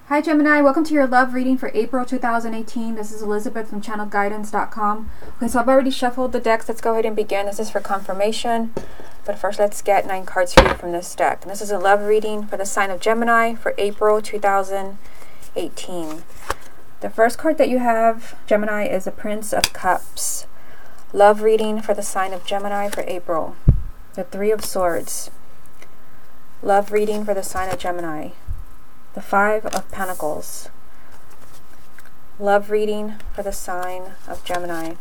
Hi Gemini, welcome to your love reading for April 2018. This is Elizabeth from channelguidance.com. Okay, so I've already shuffled the decks. Let's go ahead and begin. This is for confirmation. But first, let's get 9 cards for you from this deck. And this is a love reading for the sign of Gemini for April 2018. The first card that you have, Gemini, is the Prince of Cups. Love reading for the sign of Gemini for April. The Three of Swords. Love reading for the sign of Gemini. The Five of Pentacles. Love reading for the sign of Gemini.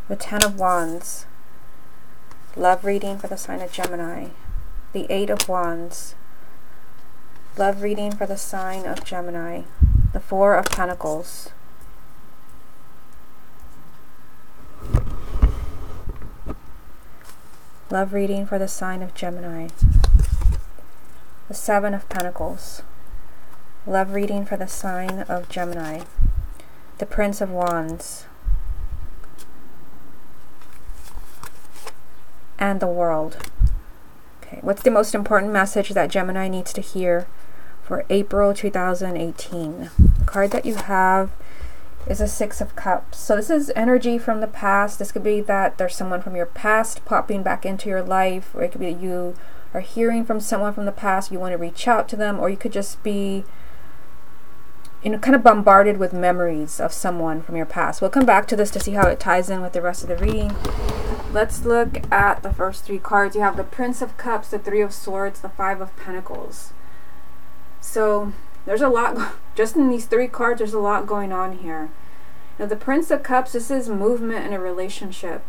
The Ten of Wands. Love reading for the sign of Gemini. The Eight of Wands. Love reading for the sign of Gemini. The Four of Pentacles. Love reading for the sign of Gemini. The Seven of Pentacles. Love reading for the sign of Gemini. The Prince of Wands. And the World. Okay, what's the most important message that Gemini needs to hear for April 2018? The card that you have is a Six of Cups. So this is energy from the past. This could be that there's someone from your past popping back into your life, or it could be that you are hearing from someone from the past, you want to reach out to them, or you could just be kind of bombarded with memories of someone from your past. We'll come back to this to see how it ties in with the rest of the reading. Let's look at the first 3 cards. You have the Prince of Cups, the Three of Swords, the Five of Pentacles. So there's a lot, just in these 3 cards, there's a lot going on here. Now the Prince of Cups, this is movement in a relationship.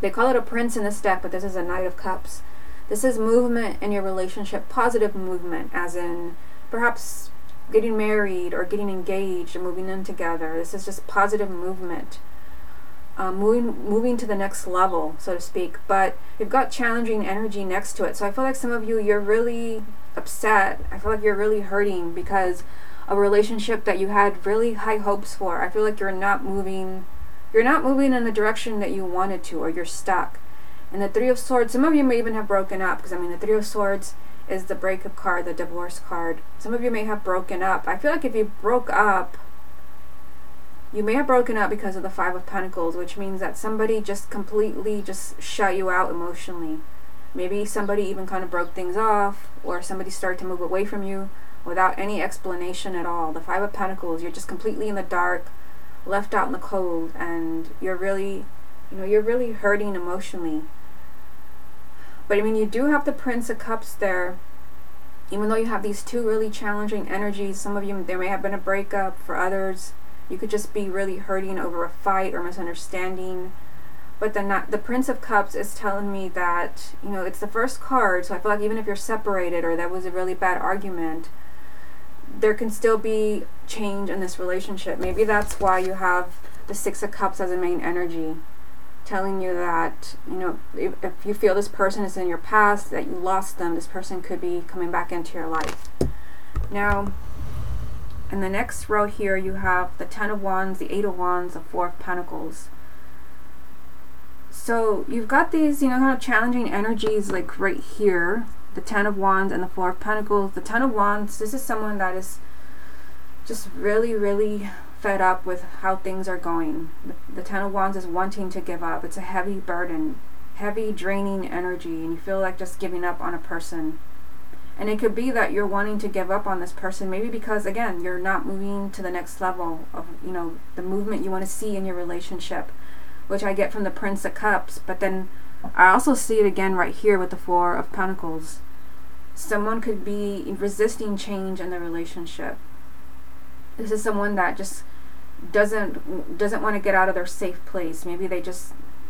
They call it a prince in this deck, but this is a Knight of Cups. This is movement in your relationship, positive movement, as in perhaps getting married or getting engaged and moving in together. This is just positive movement, moving to the next level, so to speak. But you've got challenging energy next to it. So I feel like some of you, you're really upset. I feel like you're really hurting because a relationship that you had really high hopes for. I feel like you're not moving in the direction that you wanted to, or you're stuck. And the Three of Swords, some of you may even have broken up, because I mean the Three of Swords is the breakup card, the divorce card. Some of you may have broken up. I feel like if you broke up, you may have broken up because of the Five of Pentacles, which means that somebody just completely just shut you out emotionally. Maybe somebody even kind of broke things off, or somebody started to move away from you without any explanation at all. The Five of Pentacles, you're just completely in the dark, left out in the cold, and you're really, you're really hurting emotionally. But I mean, you do have the Prince of Cups there. Even though you have these 2 really challenging energies, some of you, there may have been a breakup. For others, you could just be really hurting over a fight or misunderstanding. But the Prince of Cups is telling me that, it's the first card, so I feel like even if you're separated or there was a really bad argument, there can still be change in this relationship. Maybe that's why you have the Six of Cups as a main energy, telling you that, if you feel this person is in your past, that you lost them, this person could be coming back into your life. Now, in the next row here, you have the Ten of Wands, the Eight of Wands, the Four of Pentacles. So you've got these, kind of challenging energies like right here, the Ten of Wands and the Four of Pentacles. The Ten of Wands, this is someone that is just really, really fed up with how things are going. The Ten of Wands is wanting to give up. It's a heavy burden, heavy draining energy, and you feel like just giving up on a person. And it could be that you're wanting to give up on this person, maybe because, again, you're not moving to the next level of, the movement you want to see in your relationship, which I get from the Prince of Cups. But then I also see it again right here with the Four of Pentacles. Someone could be resisting change in the relationship. This is someone that just doesn't want to get out of their safe place. Maybe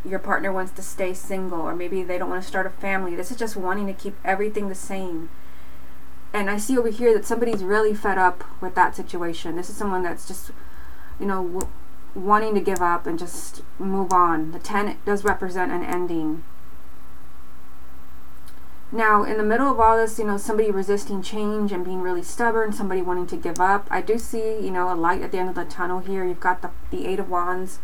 your partner wants to stay single, or maybe they don't want to start a family. This is just wanting to keep everything the same. And I see over here that somebody's really fed up with that situation. This is someone that's just, wanting to give up and just move on. The 10 does represent an ending. Now, in the middle of all this, somebody resisting change and being really stubborn, somebody wanting to give up. I do see, a light at the end of the tunnel here. You've got the Eight of Wands.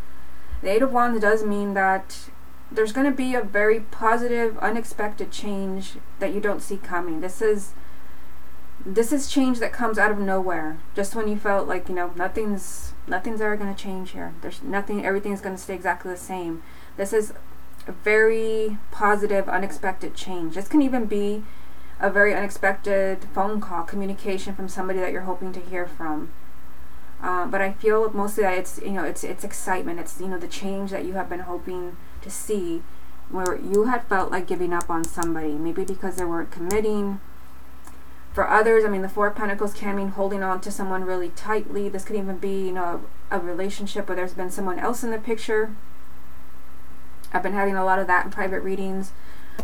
The Eight of Wands does mean that there's going to be a very positive, unexpected change that you don't see coming. This is This is change that comes out of nowhere. Just when you felt like, you know, nothing's ever going to change here. There's nothing, everything's going to stay exactly the same. This is a very positive, unexpected change. This can even be a very unexpected phone call, communication from somebody that you're hoping to hear from. But I feel mostly that it's, you know, it's excitement. It's, you know, the change that you have been hoping to see, where you had felt like giving up on somebody, maybe because they weren't committing. For others, I mean, the Four of Pentacles can mean holding on to someone really tightly. This could even be, you know, a relationship where there's been someone else in the picture. I've been having a lot of that in private readings,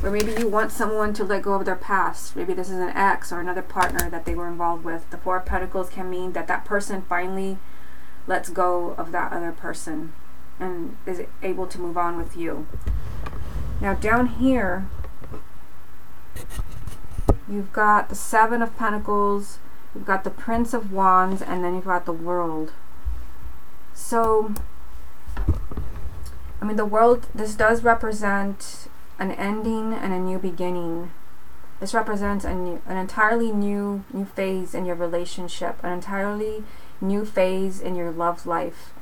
where maybe you want someone to let go of their past. Maybe this is an ex or another partner that they were involved with. The Four of Pentacles can mean that that person finally lets go of that other person and is able to move on with you. Now down here, you've got the Seven of Pentacles, you've got the Prince of Wands, and then you've got the World. So, I mean, the World, this does represent an ending and a new beginning. This represents an entirely new phase in your relationship, an entirely new phase in your love life.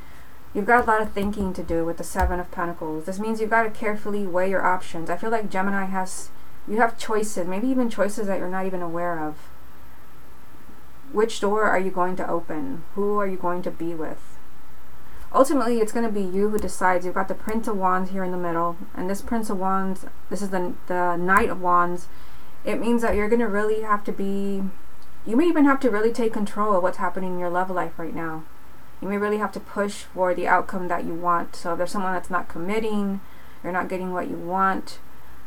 You've got a lot of thinking to do with the Seven of Pentacles. This means you've got to carefully weigh your options. I feel like Gemini you have choices, maybe even choices that you're not even aware of. Which door are you going to open? Who are you going to be with? Ultimately, it's going to be you who decides. You've got the Prince of Wands here in the middle, and this Prince of Wands, this is the Knight of Wands. It means that you're going to really have to be, you may even have to really take control of what's happening in your love life right now. You may really have to push for the outcome that you want. So if there's someone that's not committing, you're not getting what you want,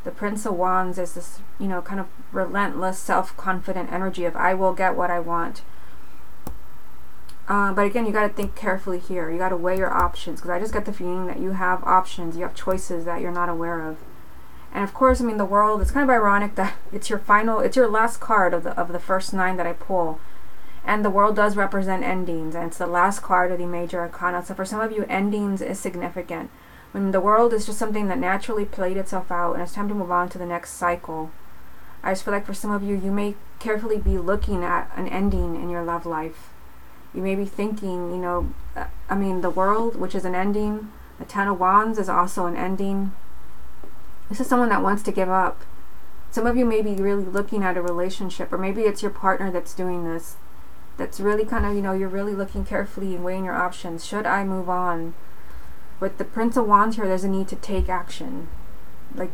the Prince of Wands is this, you know, kind of relentless, self-confident energy of I will get what I want. But again, you got to think carefully here. You got to weigh your options, because I just get the feeling that you have options, you have choices that you're not aware of. And of course, I mean, the World, it's kind of ironic that it's your last card of the first 9 that I pull. And the World does represent endings, and it's the last card of the Major Arcana. So for some of you, endings is significant. When the World is just something that naturally played itself out, and it's time to move on to the next cycle. I just feel like for some of you, you may carefully be looking at an ending in your love life. You may be thinking, you know, I mean, the World, which is an ending, the Ten of Wands is also an ending. This is someone that wants to give up. Some of you may be really looking at a relationship, or maybe it's your partner that's doing this. That's really kind of, you know, you're really looking carefully and weighing your options. Should I move on? With the Prince of Wands here, there's a need to take action. Like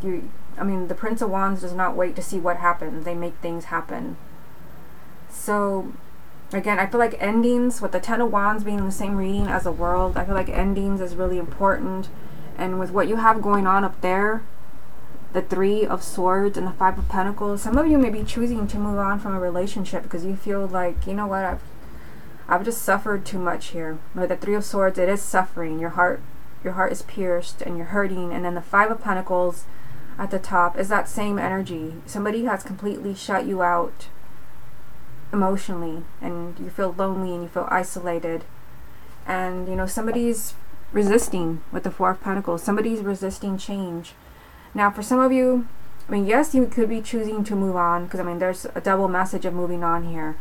I mean, the Prince of Wands does not wait to see what happens. They make things happen. So, again, I feel like endings, with the Ten of Wands being in the same reading as the World, I feel like endings is really important. And with what you have going on up there, the Three of Swords and the Five of Pentacles, some of you may be choosing to move on from a relationship because you feel like, you know what, I've just suffered too much here. With the Three of Swords, it is suffering. Your heart is pierced and you're hurting. And then the Five of Pentacles at the top is that same energy. Somebody has completely shut you out emotionally, and you feel lonely and you feel isolated. And, you know, somebody's resisting with the Four of Pentacles. Somebody's resisting change. Now, for some of you, I mean, yes, you could be choosing to move on, because, I mean, there's a double message of moving on here.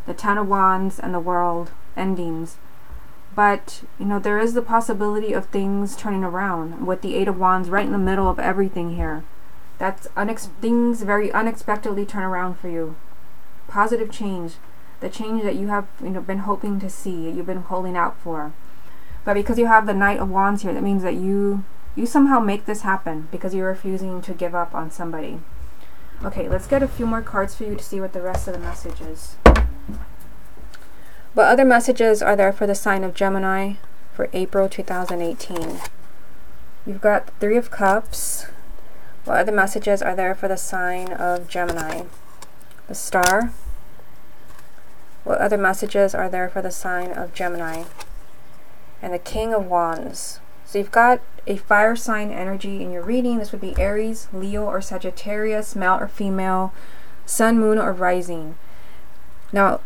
The Ten of Wands and the World, endings. But, you know, there is the possibility of things turning around with the Eight of Wands right in the middle of everything here. That's things very unexpectedly turn around for you. Positive change. The change that you have, you know, been hoping to see, you've been holding out for. But because you have the Knight of Wands here, that means that you somehow make this happen because you're refusing to give up on somebody. Okay, let's get a few more cards for you to see what the rest of the message is. What other messages are there for the sign of Gemini for April 2018? You've got the Three of Cups. What other messages are there for the sign of Gemini? The Star. What other messages are there for the sign of Gemini? And the King of Wands. So you've got a fire sign energy in your reading. This would be Aries, Leo, or Sagittarius, male or female, sun, moon, or rising. Now,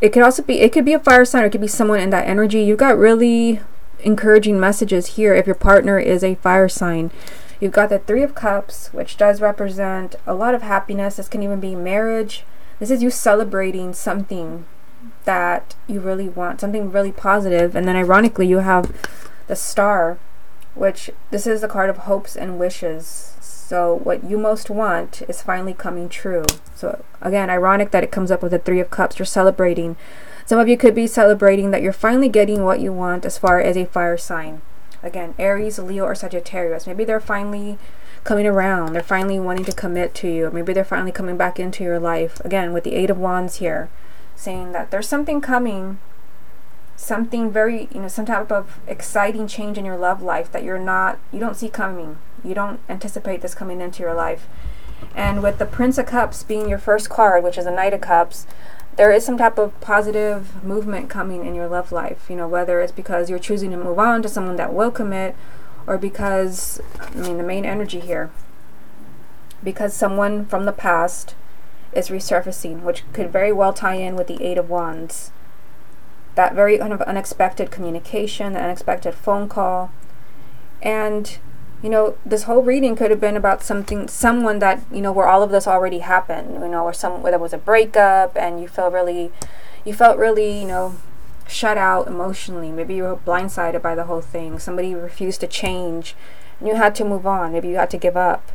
it could be a fire sign, or it could be someone in that energy. You've got really encouraging messages here if your partner is a fire sign. You've got the Three of Cups, which does represent a lot of happiness. This can even be marriage. This is you celebrating something that you really want, something really positive. And then ironically, you have the Star, which this is the card of hopes and wishes. So what you most want is finally coming true. So again, ironic that it comes up with the Three of Cups. You're celebrating. Some of you could be celebrating that you're finally getting what you want as far as a fire sign. Again, Aries, Leo, or Sagittarius. Maybe they're finally coming around. They're finally wanting to commit to you. Maybe they're finally coming back into your life. Again, with the Eight of Wands here, saying that there's something coming, something very, some type of exciting change in your love life that you don't see coming. You don't anticipate this coming into your life. And with the Prince of Cups being your first card, which is the Knight of Cups, there is some type of positive movement coming in your love life. Whether it's because you're choosing to move on to someone that will commit, or because, the main energy here, because someone from the past is resurfacing, which could very well tie in with the Eight of Wands. That very kind of unexpected communication, the unexpected phone call. And, this whole reading could have been about someone that, where all of this already happened, where there was a breakup and you felt really, shut out emotionally. Maybe you were blindsided by the whole thing. Somebody refused to change and you had to move on. Maybe you had to give up.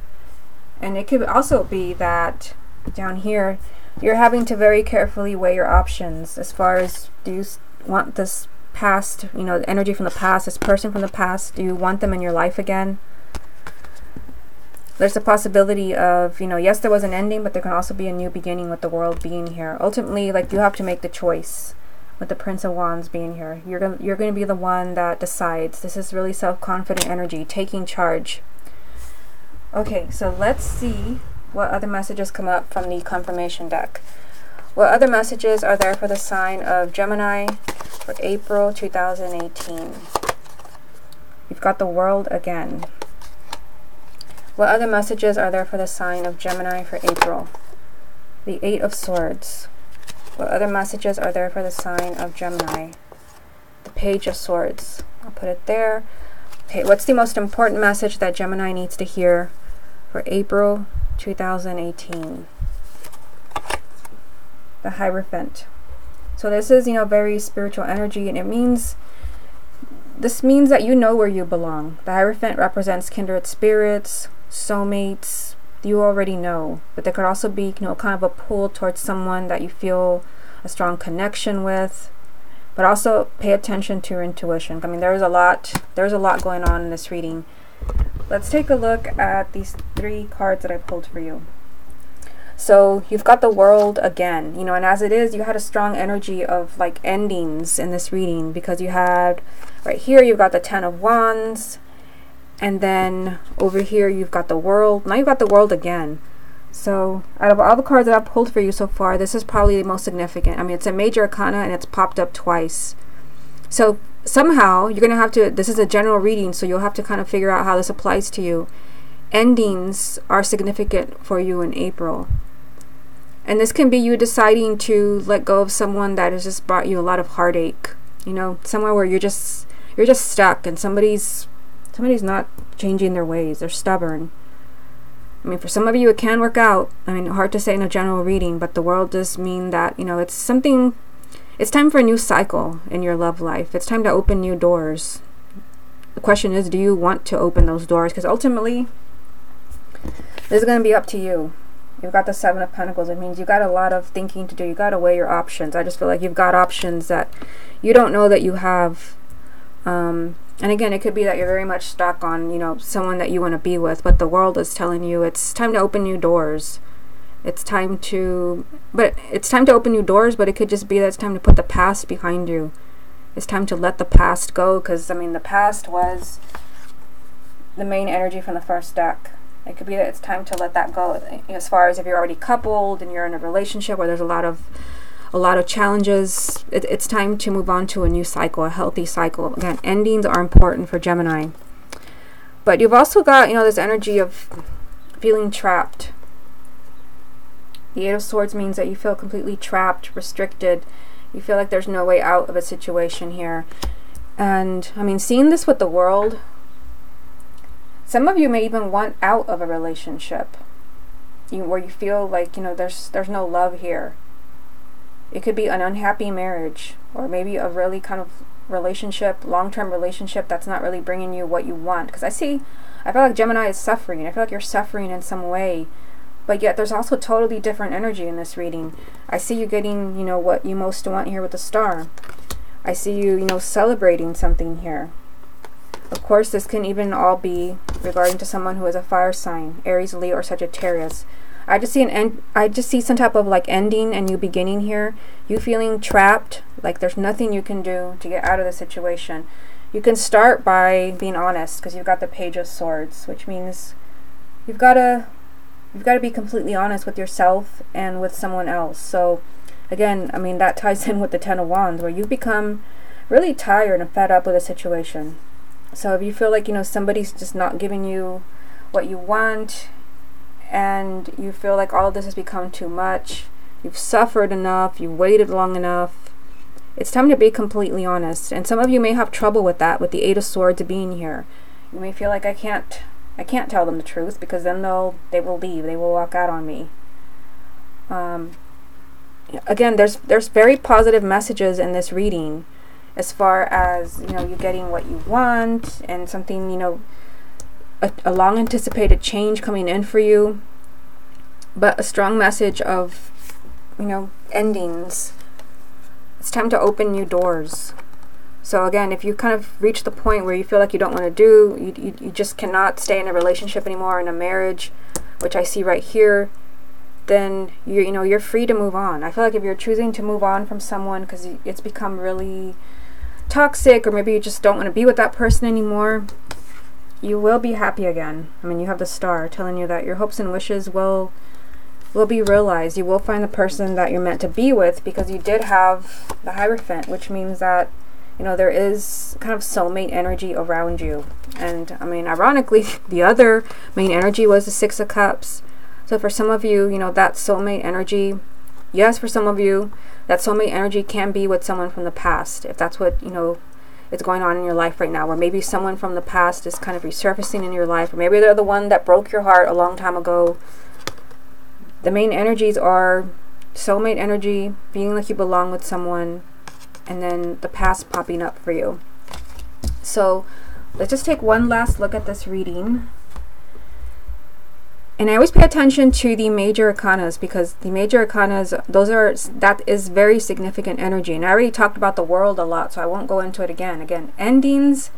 And it could also be that down here, you're having to very carefully weigh your options as far as, do you want this past, the energy from the past, this person from the past, do you want them in your life again? There's a possibility of, yes, there was an ending, but there can also be a new beginning with the World being here. Ultimately, you have to make the choice with the Prince of Wands being here. You're going to be the one that decides. This is really self-confident energy, taking charge. Okay, so let's see what other messages come up from the confirmation deck. What other messages are there for the sign of Gemini for April 2018? You've got the World again. What other messages are there for the sign of Gemini for April? The Eight of Swords. What other messages are there for the sign of Gemini? The Page of Swords. I'll put it there. Okay, what's the most important message that Gemini needs to hear for April 2018? The Hierophant. So this is, very spiritual energy, and this means that you know where you belong. The Hierophant represents kindred spirits, soulmates. You already know, but there could also be, kind of a pull towards someone that you feel a strong connection with. But also pay attention to your intuition. There's a lot going on in this reading. Let's take a look at these three cards that I pulled for you. So you've got the World again, and as it is, you had a strong energy of endings in this reading, because you had right here, you've got the Ten of Wands, and then over here you've got the World. Now you've got the World again. So out of all the cards that I've pulled for you so far, this is probably the most significant. It's a major arcana and it's popped up twice. So somehow you're going to have to, this is a general reading, so you'll have to kind of figure out how this applies to you. Endings are significant for you in April. And this can be you deciding to let go of someone that has just brought you a lot of heartache. Somewhere where you're just stuck, and somebody's not changing their ways. They're stubborn. For some of you it can work out. Hard to say in a general reading, but the World does mean that, it's time for a new cycle in your love life. It's time to open new doors. The question is, do you want to open those doors? Because ultimately, this is going to be up to you. You've got the Seven of Pentacles. It means you've got a lot of thinking to do. You've got to weigh your options. I just feel like you've got options that you don't know that you have. And again, it could be that you're very much stuck on, someone that you want to be with, but the World is telling you it's time to open new doors. It's time to open new doors, but it could just be that it's time to put the past behind you. It's time to let the past go, because, the past was the main energy from the first deck. It could be that it's time to let that go. As far as if you're already coupled and you're in a relationship where there's a lot of challenges, it's time to move on to a new cycle, a healthy cycle. Again, endings are important for Gemini. But you've also got, this energy of feeling trapped. The Eight of Swords means that you feel completely trapped, restricted. You feel like there's no way out of a situation here. And, seeing this with the World, some of you may even want out of a relationship. where you feel like, you know, there's no love here. It could be an unhappy marriage, or maybe a really kind of relationship, long-term relationship that's not really bringing you what you want. Because I feel like Gemini is suffering. I feel like you're suffering in some way, but yet there's also totally different energy in this reading. I see you getting, you know, what you most want here with the star. I see you, you know, celebrating something here. Of course, this can even all be regarding to someone who is a fire sign, Aries, Leo, or Sagittarius. I just see some type of like ending and new beginning here. You feeling trapped, like there's nothing you can do to get out of the situation. You can start by being honest, because you've got the Page of Swords, which means you've got to be completely honest with yourself and with someone else. So again, I mean, that ties in with the Ten of Wands, where you've become really tired and fed up with a situation. So if you feel like, you know, somebody's just not giving you what you want, and you feel like all of this has become too much, you've suffered enough, you've waited long enough, it's time to be completely honest. And some of you may have trouble with that, with the Eight of Swords being here. You may feel like I can't tell them the truth, because then they will leave, they will walk out on me. Again, there's very positive messages in this reading, as far as, you know, you getting what you want, and something, you know, a long anticipated change coming in for you, but a strong message of, you know, endings. It's time to open new doors. So again, if you kind of reach the point where you feel like you don't want to do, you just cannot stay in a relationship anymore, in a marriage, which I see right here, then you're free to move on. I feel like if you're choosing to move on from someone because it's become really toxic, or maybe you just don't want to be with that person anymore, you will be happy again. I mean, you have the Star telling you that your hopes and wishes will be realized. You will find the person that you're meant to be with, because you did have the Hierophant, which means that, you know, there is kind of soulmate energy around you. And I mean, ironically, the other main energy was the Six of Cups. So for some of you, you know, that soulmate energy, yes, for some of you, that soulmate energy can be with someone from the past, if that's what, you know, it's going on in your life right now, where maybe someone from the past is kind of resurfacing in your life, or maybe they're the one that broke your heart a long time ago. The main energies are soulmate energy, feeling like you belong with someone, and then the past popping up for you. So let's just take one last look at this reading. And I always pay attention to the major arcanas, because the major arcanas, that is very significant energy. And I already talked about the World a lot, so I won't go into it again. Again, endings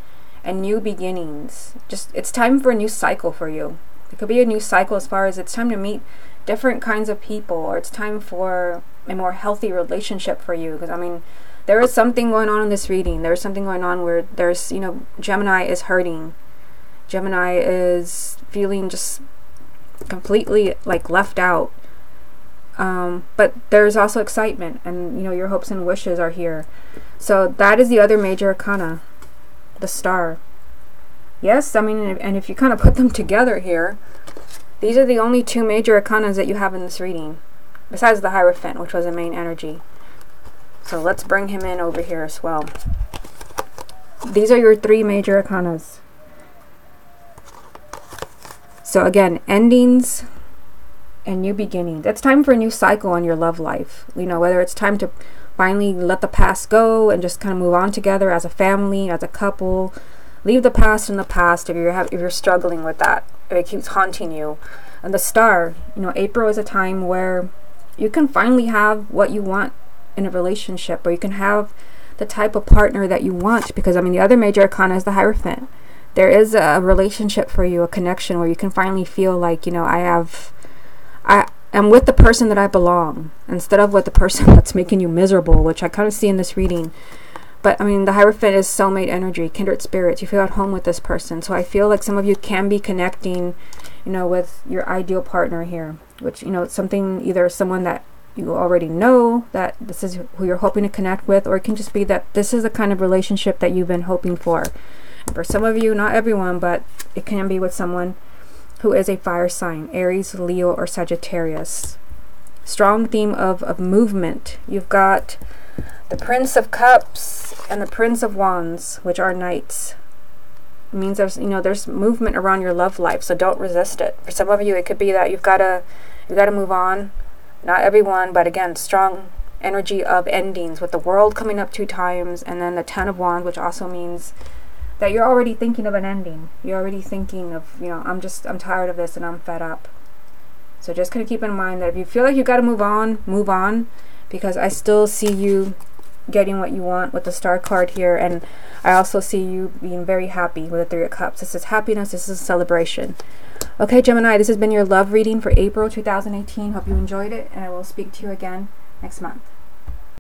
and new beginnings. It's time for a new cycle for you. It could be a new cycle as far as it's time to meet different kinds of people, or it's time for a more healthy relationship for you. Because I mean, there is something going on in this reading. There's something going on where there's, you know, Gemini is hurting. Gemini is feeling just completely like left out, but there's also excitement, and you know, your hopes and wishes are here. So that is the other major arcana, the Star. Yes, I mean, and if you kind of put them together here, these are the only two major arcanas that you have in this reading, besides the Hierophant, which was a main energy. So let's bring him in over here as well. These are your three major arcanas. So again, endings and new beginnings. It's time for a new cycle in your love life. You know, whether it's time to finally let the past go and just kind of move on together as a family, as a couple. Leave the past in the past if you're struggling with that, if it keeps haunting you. And the Star, you know, April is a time where you can finally have what you want in a relationship, or you can have the type of partner that you want, because I mean, the other major arcana is the Hierophant. There is a relationship for you, a connection where you can finally feel like, you know, I am with the person that I belong, instead of with the person that's making you miserable, which I kind of see in this reading. But I mean, the Hierophant is soulmate energy, kindred spirits. You feel at home with this person. So I feel like some of you can be connecting, you know, with your ideal partner here, which, you know, it's something, either someone that you already know that this is who you're hoping to connect with, or it can just be that this is the kind of relationship that you've been hoping for. And for some of you, not everyone, but it can be with someone who is a fire sign, Aries, Leo, or Sagittarius. Strong theme of movement. You've got the Prince of Cups and the Prince of Wands, which are knights. It means there's, you know, there's movement around your love life, so don't resist it. For some of you, it could be that you've got a You got to move on. Not everyone, but again, strong energy of endings with the World coming up 2 times, and then the 10 of Wands, which also means that you're already thinking of an ending. You're already thinking of, you know, I'm tired of this and I'm fed up. So just kind of keep in mind that if you feel like you got to move on, because I still see you getting what you want with the Star card here, and I also see you being very happy with the 3 of Cups. This is happiness, this is celebration. Okay, Gemini, this has been your love reading for April 2018. Hope you enjoyed it, and I will speak to you again next month.